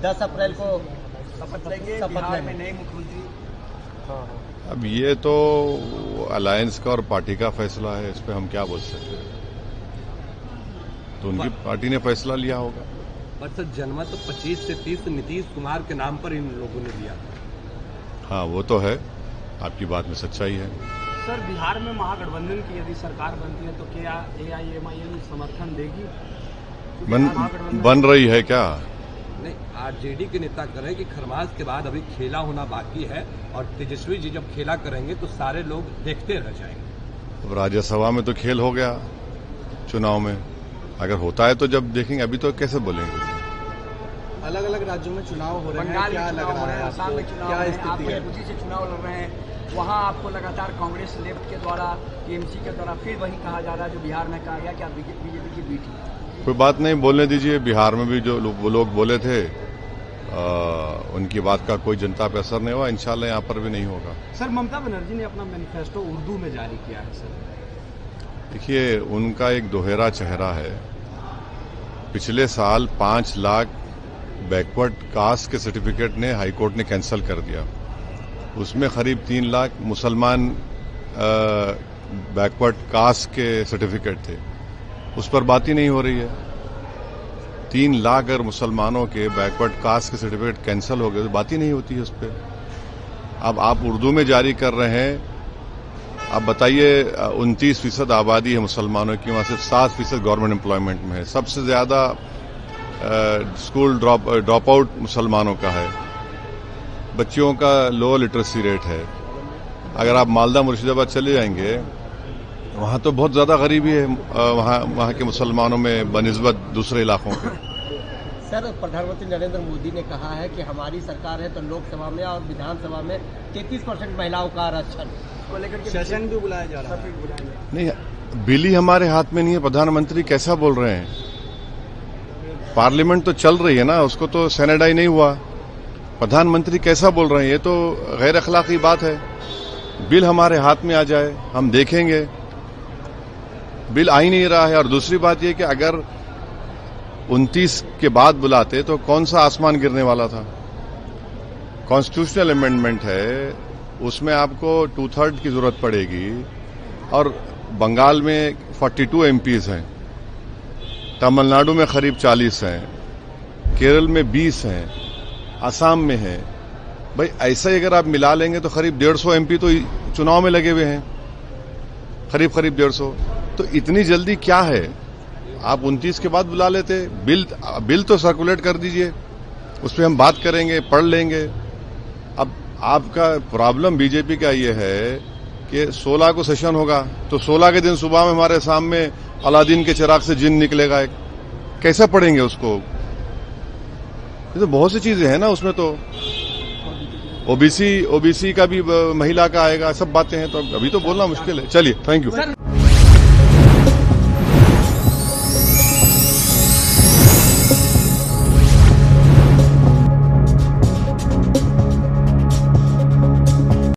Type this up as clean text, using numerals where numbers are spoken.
10 अप्रैल को शपथ लेंगे शपथ बिहार लेंगे। में नए मुख्यमंत्री। अब ये तो अलायंस का और पार्टी का फैसला है, इस पे हम क्या बोल सकते हैं। तो उनकी पार्टी ने फैसला लिया होगा। पर सर जनमत तो 25 से 30 नीतीश कुमार के नाम पर इन लोगों ने दिया। हाँ, वो तो है, आपकी बात में सच्चाई है। सर बिहार में महागठबंधन की यदि सरकार बनती है तो क्या AIMIM समर्थन देगी? बन रही है क्या? नहीं, आरजेडी के नेता कह रहे हैं कि खरमास के बाद अभी खेला होना बाकी है और तेजस्वी जी जब खेला करेंगे तो सारे लोग देखते रह जाएंगे। अब राज्यसभा में तो खेल हो गया, चुनाव में अगर होता है तो जब देखेंगे, अभी तो कैसे बोलेंगे। अलग अलग राज्यों में चुनाव हो रहे हैं, बंगाल क्या में लग चुनाव रहा हो है रहे हैं, आपको? आसाम में चुनाव क्या हो रहे हैं, स्थिति आप है? उसी से चुनाव लड़ रहे हैं। वहाँ आपको लगातार कांग्रेस लेफ्ट के द्वारा, टीएमसी के द्वारा फिर वही कहा जा रहा है जो बिहार में कहा गया कि आप बीजेपी की बी टीम। कोई बात नहीं, बोलने दीजिए। बिहार में भी जो वो लोग बोले थे उनकी बात का कोई जनता पे असर नहीं हुआ, इंशाल्लाह यहाँ पर भी नहीं होगा। सर ममता बनर्जी ने अपना मैनिफेस्टो उर्दू में जारी किया है सर। देखिए, उनका एक दोहरा चेहरा है। पिछले साल 5 लाख बैकवर्ड कास्ट के सर्टिफिकेट ने हाईकोर्ट ने कैंसिल कर दिया। उसमें करीब 3 लाख मुसलमान बैकवर्ड कास्ट के सर्टिफिकेट थे, उस पर बात ही नहीं हो रही है। 3 लाख अगर मुसलमानों के बैकवर्ड कास्ट के सर्टिफिकेट कैंसिल हो गए तो बात ही नहीं होती है उस पर। अब आप उर्दू में जारी कर रहे हैं। अब बताइए, 29% आबादी है मुसलमानों की, वहां से 7% गवर्नमेंट एम्प्लॉयमेंट में है। सबसे ज्यादा स्कूल ड्रॉप आउट मुसलमानों का है। बच्चियों का लो लिटरेसी रेट है। अगर आप मालदा मुर्शिदाबाद चले जाएंगे, वहां तो बहुत ज्यादा गरीबी है वहां के मुसलमानों में बनिस्बत दूसरे इलाकों के। सर, प्रधानमंत्री नरेंद्र मोदी ने कहा है कि हमारी सरकार है तो लोकसभा में और विधानसभा में 33% महिलाओं का आरक्षण को लेकर सेशन भी बुलाया जा रहा है। नहीं, बिल ही हमारे हाथ में नहीं है। प्रधानमंत्री कैसा बोल रहे हैं? पार्लियामेंट तो चल रही है ना, उसको तो सैनिटाइज नहीं हुआ। प्रधानमंत्री कैसा बोल रहे हैं? ये तो गैर अखलाकी बात है। बिल हमारे हाथ में आ जाए, हम देखेंगे। बिल आ ही नहीं रहा है। और दूसरी बात यह कि अगर 29 के बाद बुलाते तो कौन सा आसमान गिरने वाला था? कॉन्स्टिट्यूशनल अमेंडमेंट है, उसमें आपको 2/3 की जरूरत पड़ेगी। और बंगाल में 42 MPs हैं, तमिलनाडु में करीब 40 हैं, केरल में 20 हैं, असम में है। भाई ऐसा ही अगर आप मिला लेंगे तो करीब 150 MP तो चुनाव में लगे हुए हैं, करीब 150। तो इतनी जल्दी क्या है? आप 29 के बाद बुला लेते। बिल तो सर्कुलेट कर दीजिए, उस पर हम बात करेंगे, पढ़ लेंगे। अब आपका प्रॉब्लम बीजेपी का ये है कि 16 को सेशन होगा, तो 16 के दिन सुबह में हमारे सामने अलादीन के चिराग से जिन निकलेगा एक। कैसा पढ़ेंगे उसको? ये तो बहुत सी चीजें हैं ना उसमें। तो ओबीसी का भी महिला का आएगा, सब बातें हैं। तो अभी तो बोलना मुश्किल है। चलिए, थैंक यू।